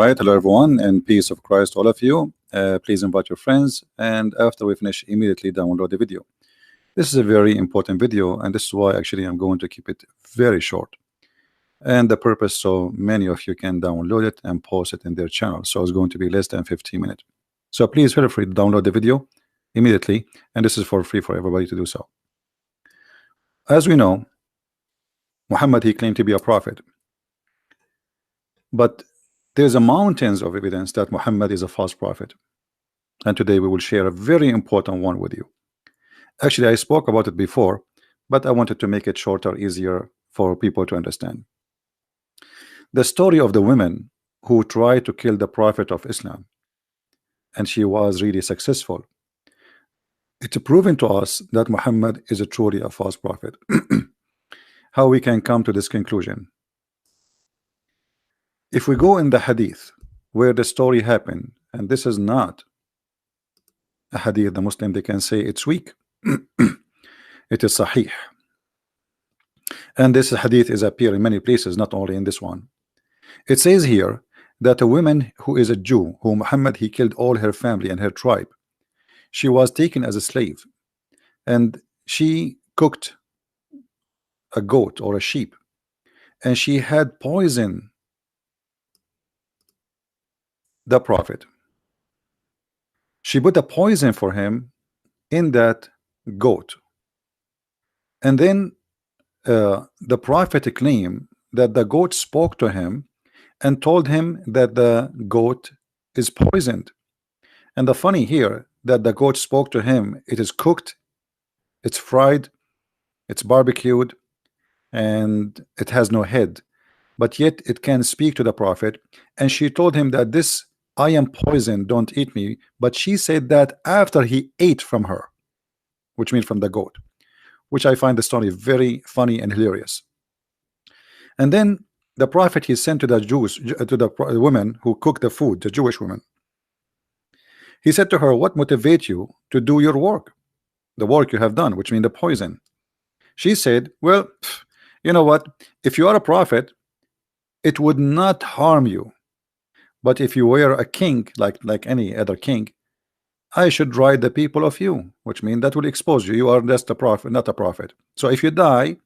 right, hello everyone, and peace of Christ all of you. Please invite your friends, and after we finish, immediately download the video. This is a very important video, and this is why actually I'm going to keep it very short. And the purpose so many of you can download it and post it in their channel. So it's going to be less than 15 minutes. So please feel free to download the video immediately, and this is for free for everybody to do so. As we know, Muhammad, he claimed to be a prophet, but there's a mountains of evidence that Muhammad is a false prophet, and today we will share a very important one with you. Actually, I spoke about it before, but I wanted to make it shorter, easier for people to understand. The story of the woman who tried to kill the prophet of Islam, and she was really successful. It's proven to us that Muhammad is truly a false prophet. How we can come to this conclusion? If we go in the hadith where the story happened, and this is not a hadith the Muslim they can say it's weak, it is sahih, and this hadith is appear in many places, not only in this one. It says here that a woman who is a Jew, who Muhammad he killed all her family and her tribe, she was taken as a slave, and she cooked a goat or a sheep, and she had poison the prophet. She put a poison for him in that goat, and then the prophet claimed that the goat spoke to him and told him that the goat is poisoned. And the funny here that the goat spoke to him, it is cooked, it's fried, it's barbecued, and it has no head, but yet it can speak to the prophet. And she told him that this, I am poisoned, don't eat me. But she said that after he ate from her, which means from the goat, which I find the story very funny and hilarious. And then the prophet he sent to the Jews, to the woman who cooked the food, the Jewish woman. He said to her, what motivates you to do your work, the work you have done, which means the poison? She said, well, you know what, if you are a prophet, it would not harm you, but if you were a king, like any other king, I should ride the people of you, which means that will expose you. You are just a prophet, not a prophet. So if you die,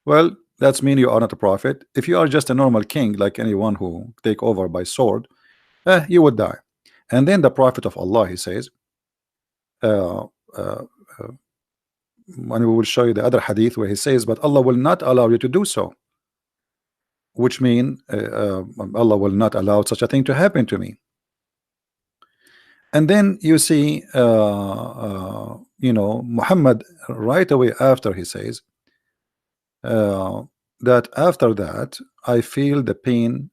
well, that's mean you are not a prophet. If you are just a normal king, like anyone who take over by sword, you would die. And then the prophet of Allah, he says, and we will show you the other hadith where he says, but Allah will not allow you to do so, which mean Allah will not allow such a thing to happen to me. And then you see, you know, Muhammad right away after he says that after that I feel the pain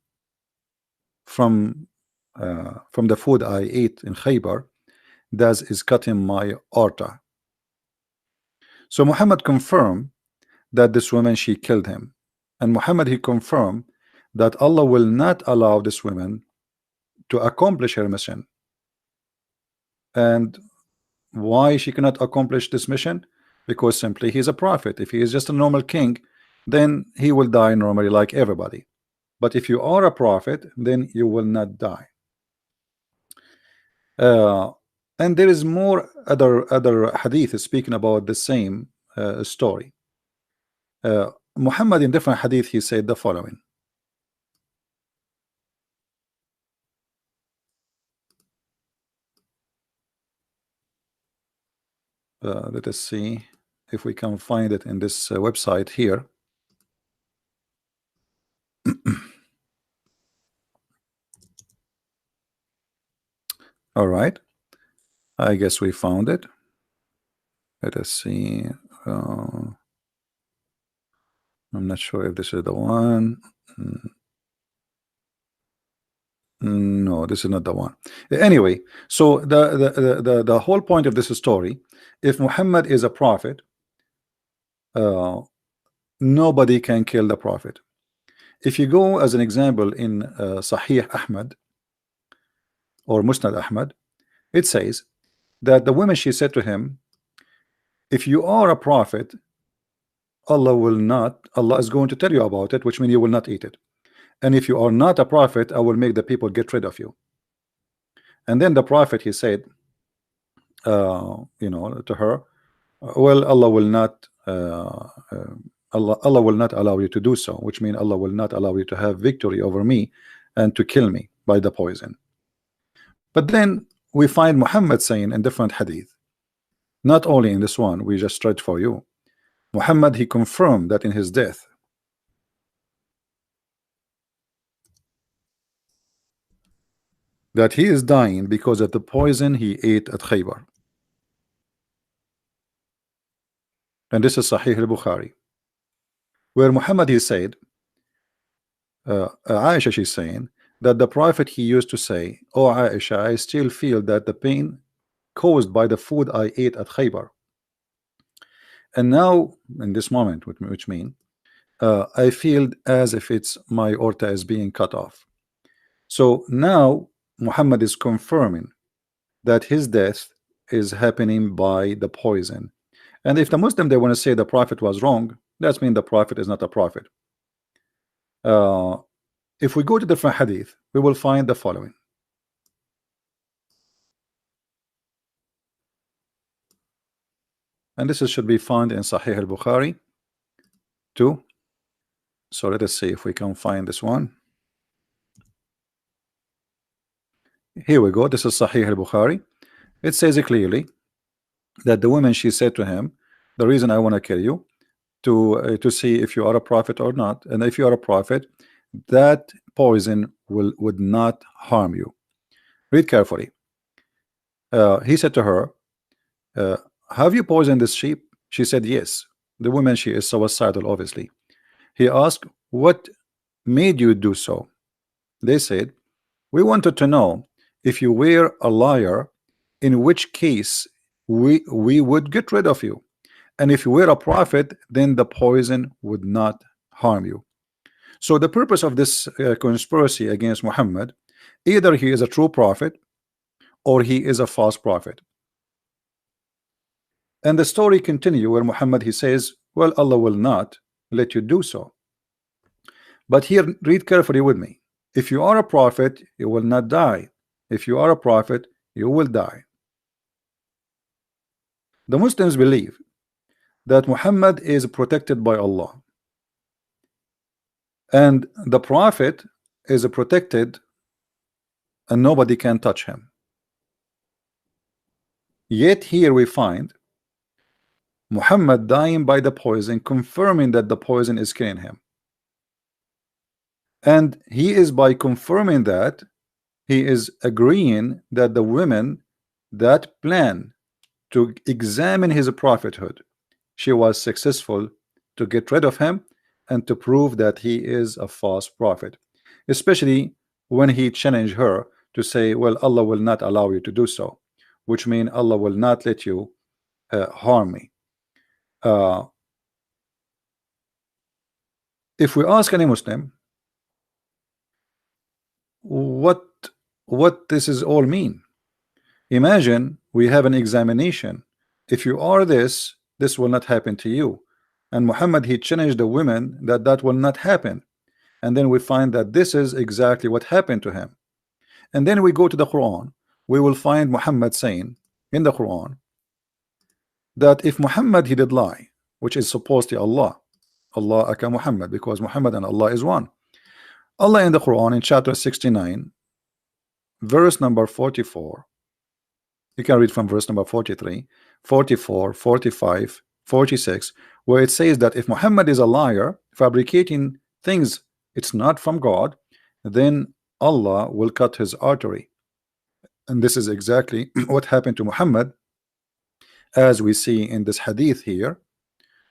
from the food I ate in Khaybar, that is cutting my aorta. So Muhammad confirmed that this woman, she killed him, and Muhammad he confirmed that Allah will not allow this woman to accomplish her mission. And why she cannot accomplish this mission? Because simply he is a prophet. If he is just a normal king, then he will die normally like everybody. But if you are a prophet, then you will not die. And there is more other hadith speaking about the same story. Muhammad in different hadith he said the following. Let us see if we can find it in this website here. All right, I guess we found it. Let us see. I'm not sure if this is the one. No, this is not the one. Anyway, so the whole point of this story, if Muhammad is a prophet, nobody can kill the prophet. If you go as an example in Sahih Ahmad or Musnad Ahmad, it says that the woman, she said to him, if you are a prophet, Allah is going to tell you about it, which means you will not eat it. and if you are not a prophet, I will make the people get rid of you. And then the prophet, he said, to her, well, Allah will not Allah will not allow you to do so, which means Allah will not allow you to have victory over me and to kill me by the poison. But then we find Muhammad saying in different hadith, not only in this one we just read for you, Muhammad, he confirmed that in his death, that he is dying because of the poison he ate at Khaybar. And this is Sahih al-Bukhari, where Muhammad, he said, Aisha, she's saying that the prophet, he used to say, oh Aisha, I still feel that the pain caused by the food I ate at Khaybar. And now in this moment, which means I feel as if it's my aorta is being cut off. So now Muhammad is confirming that his death is happening by the poison. And if the Muslim, they want to say the prophet was wrong, that means the prophet is not a prophet. If we go to different hadith, we will find the following. And this should be found in Sahih al-Bukhari too. So let us see if we can find this one. Here we go. This is Sahih al-Bukhari. It says clearly that the woman, she said to him, the reason I want to kill you to see if you are a prophet or not, and if you are a prophet, that poison would not harm you. Read carefully. He said to her, have you poisoned this sheep? She said yes. The woman, she is suicidal, obviously. He asked, what made you do so? They said, we wanted to know if you were a liar, in which case we would get rid of you, and if you were a prophet, then the poison would not harm you. So the purpose of this conspiracy against Muhammad, either he is a true prophet or he is a false prophet. And the story continue where Muhammad, he says, well, Allah will not let you do so. But here, read carefully with me. If you are a prophet, you will not die. If you are a prophet, you will die. The Muslims believe that Muhammad is protected by Allah, and the prophet is protected and nobody can touch him. Yet here we find Muhammad dying by the poison, confirming that the poison is killing him. And he is, by confirming that, he is agreeing that the women that plan to examine his prophethood, she was successful to get rid of him and to prove that he is a false prophet, especially when he challenged her to say, well, Allah will not allow you to do so, which means Allah will not let you harm me. If we ask any Muslim what this is all mean, imagine we have an examination. If you are this will not happen to you. And Muhammad, he challenged the women that will not happen. And then we find that this is exactly what happened to him. And then we go to the Quran, we will find Muhammad saying in the Quran that if Muhammad, he did lie, which is supposed to Allah Akan Muhammad, because Muhammad and Allah is one. Allah in the Quran in chapter 69 verse number 44, you can read from verse number 43, 44, 45, 46, where it says that if Muhammad is a liar, fabricating things it's not from God, then Allah will cut his artery. And this is exactly what happened to Muhammad, as we see in this hadith here,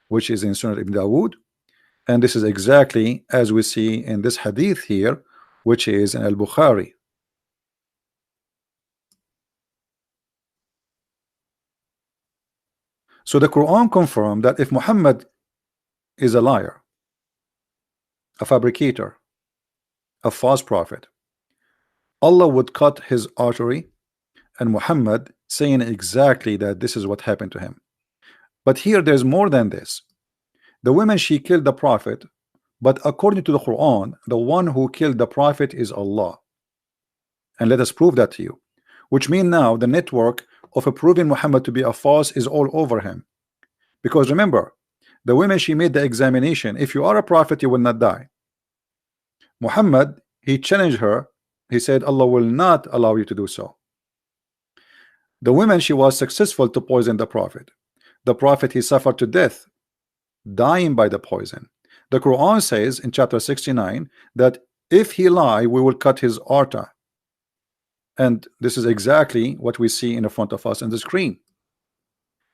which is in Sunan Ibn Dawood. And this is exactly as we see in this hadith here, which is in Al-Bukhari. So the Quran confirmed that if Muhammad is a liar, a fabricator, a false prophet, Allah would cut his artery, and Muhammad saying exactly that this is what happened to him. But here there's more than this. The women, she killed the prophet But according to the Quran, the one who killed the prophet is Allah. And let us prove that to you. Which means now the network of proving Muhammad to be a false is all over him. Because remember, the women, she made the examination. If you are a prophet, you will not die. Muhammad, he challenged her. He said, Allah will not allow you to do so. The woman, she was successful to poison the prophet. The prophet, he suffered to death, dying by the poison. The Quran says in chapter 69 that if he lie, we will cut his aorta. And this is exactly what we see in front of us on the screen.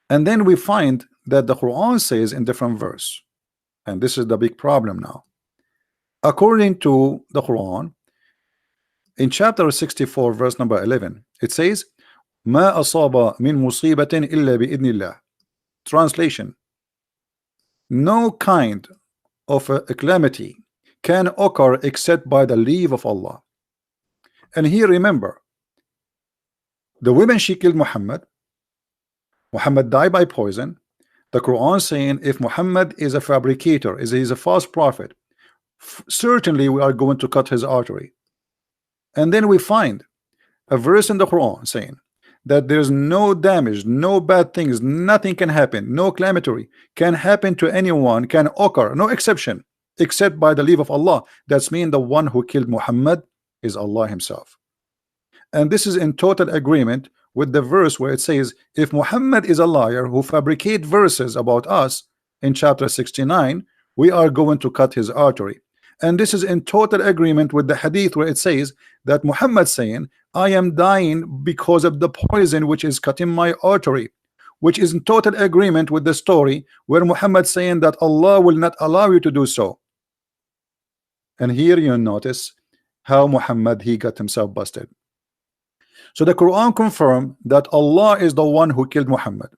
And then we find that the Quran says in different verse, and this is the big problem now. According to the Quran, in chapter 64 verse number 11, it says, ما أصاب من مصيبة إلا بإذن الله. Translation: no kind of a calamity can occur except by the leave of Allah. And here remember, the women, she killed Muhammad. Muhammad died by poison. The Quran saying if Muhammad is a fabricator, he's a false prophet, certainly we are going to cut his artery. And then we find a verse in the Quran saying that there's no damage, no bad things, nothing can happen, no calamity can happen to anyone, can occur, no exception, except by the leave of Allah. That's mean the one who killed Muhammad is Allah himself. And this is in total agreement with the verse where it says if Muhammad is a liar who fabricate verses about us in chapter 69, we are going to cut his artery. And this is in total agreement with the hadith where it says that Muhammad saying I am dying because of the poison which is cutting my artery, which is in total agreement with the story where Muhammad saying that Allah will not allow you to do so. And here you notice how Muhammad, he got himself busted. So the Quran confirmed that Allah is the one who killed Muhammad.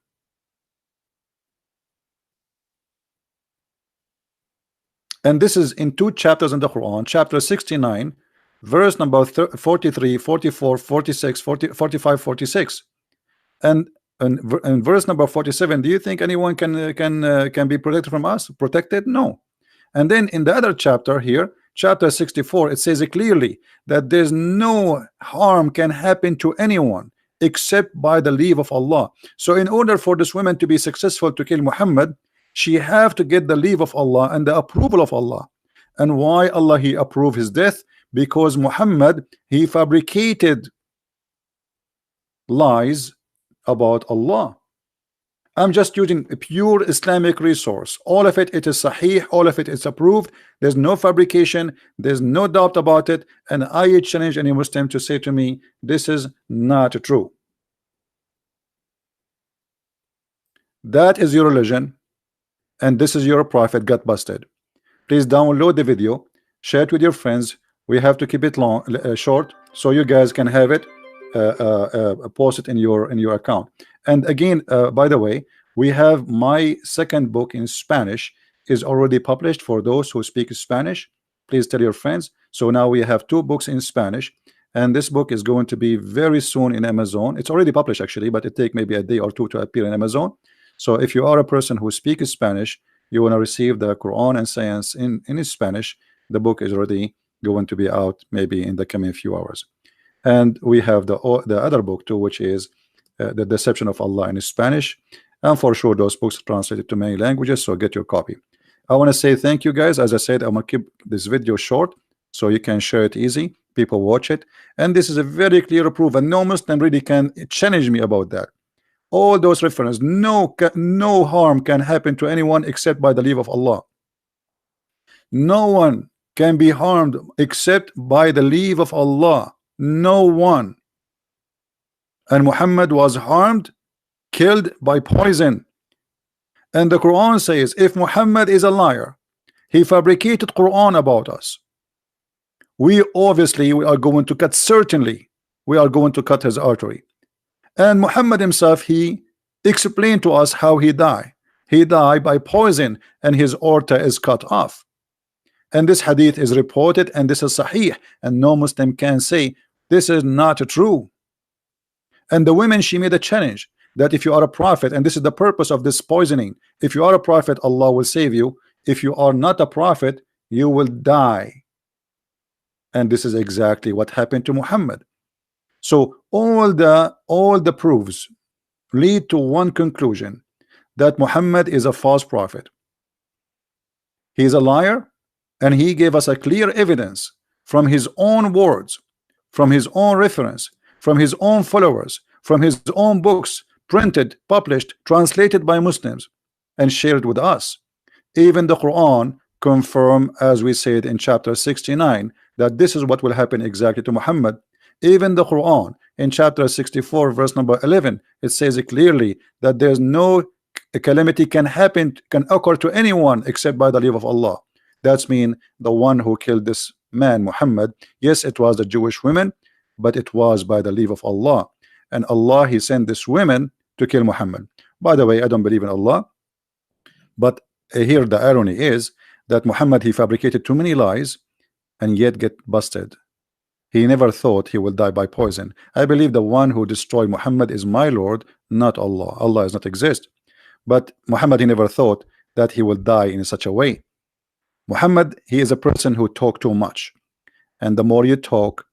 And this is in two chapters in the Quran, chapter 69 verse number 43, 44, 46, 40, 45, 46. And in verse number 47, do you think anyone can be protected from us? Protected? No. And then in the other chapter here, chapter 64, it says clearly that there's no harm can happen to anyone except by the leave of Allah. So in order for this woman to be successful to kill Muhammad, she have to get the leave of Allah and the approval of Allah. And why Allah he approved his death? Because Muhammad, he fabricated lies about Allah. I'm just using a pure Islamic resource. All of it, it is sahih, all of it is approved. There's no fabrication, there's no doubt about it. And I challenge any Muslim to say to me, this is not true. That is your religion, and this is your prophet got busted. Please download the video, share it with your friends. We have to keep it long, short, so you guys can have it, post it in your account. And again, by the way, we have my second book in Spanish is already published for those who speak Spanish. Please tell your friends. So now we have two books in Spanish, and this book is going to be very soon in Amazon. It's already published actually, but it take maybe a day or two to appear in Amazon. So if you are a person who speaks Spanish, you want to receive the Quran and Science in Spanish, the book is already going to be out maybe in the coming few hours. And we have the other book too, which is The Deception of Allah in Spanish, and for sure those books are translated to many languages, so get your copy. I want to say thank you guys. As I said, I'm gonna keep this video short so you can share it easy, people watch it, and this is a very clear proof, and no Muslim really can challenge me about that. All those references, no harm can happen to anyone except by the leave of Allah. No one can be harmed except by the leave of Allah. No one. And Muhammad was harmed, killed by poison. And the Quran says if Muhammad is a liar, he fabricated Quran about us, we are going to cut, certainly we are going to cut his artery. And Muhammad himself, he explained to us how he died. He died by poison and his aorta is cut off. And this hadith is reported, and this is sahih, and no Muslim can say this is not true. And the women, she made a challenge that if you are a prophet, and this is the purpose of this poisoning, if you are a prophet, Allah will save you. If you are not a prophet, you will die. And this is exactly what happened to Muhammad. So all the proofs lead to one conclusion, that Muhammad is a false prophet. He is a liar, and he gave us a clear evidence from his own words, from his own reference, from his own followers, from his own books, printed, published, translated by Muslims, and shared with us. Even the Quran confirm, as we said in chapter 69, that this is what will happen exactly to Muhammad. Even the Quran in chapter 64 verse number 11, it says it clearly that there's no calamity can occur to anyone except by the leave of Allah. That's mean the one who killed this man Muhammad, yes, it was the Jewish women, but it was by the leave of Allah. And Allah, he sent this women to kill Muhammad. By the way, I don't believe in Allah, but here the irony is that Muhammad, he fabricated too many lies and yet get busted. He never thought he will die by poison. I believe the one who destroyed Muhammad is my Lord, not Allah. Allah does not exist. But Muhammad, he never thought that he will die in such a way. Muhammad, he is a person who talk too much, and the more you talk,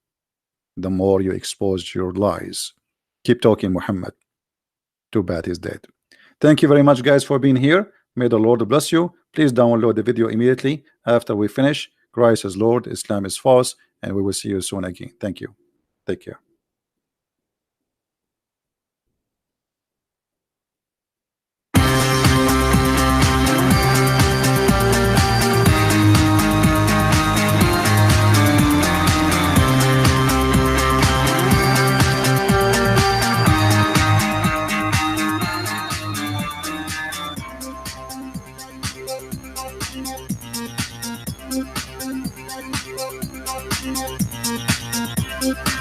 the more you expose your lies. Keep talking, Muhammad. Too bad he's dead. Thank you very much, guys, for being here. May the Lord bless you. Please download the video immediately after we finish. Christ is Lord, Islam is false, and we will see you soon again. Thank you. Take care. Thank you.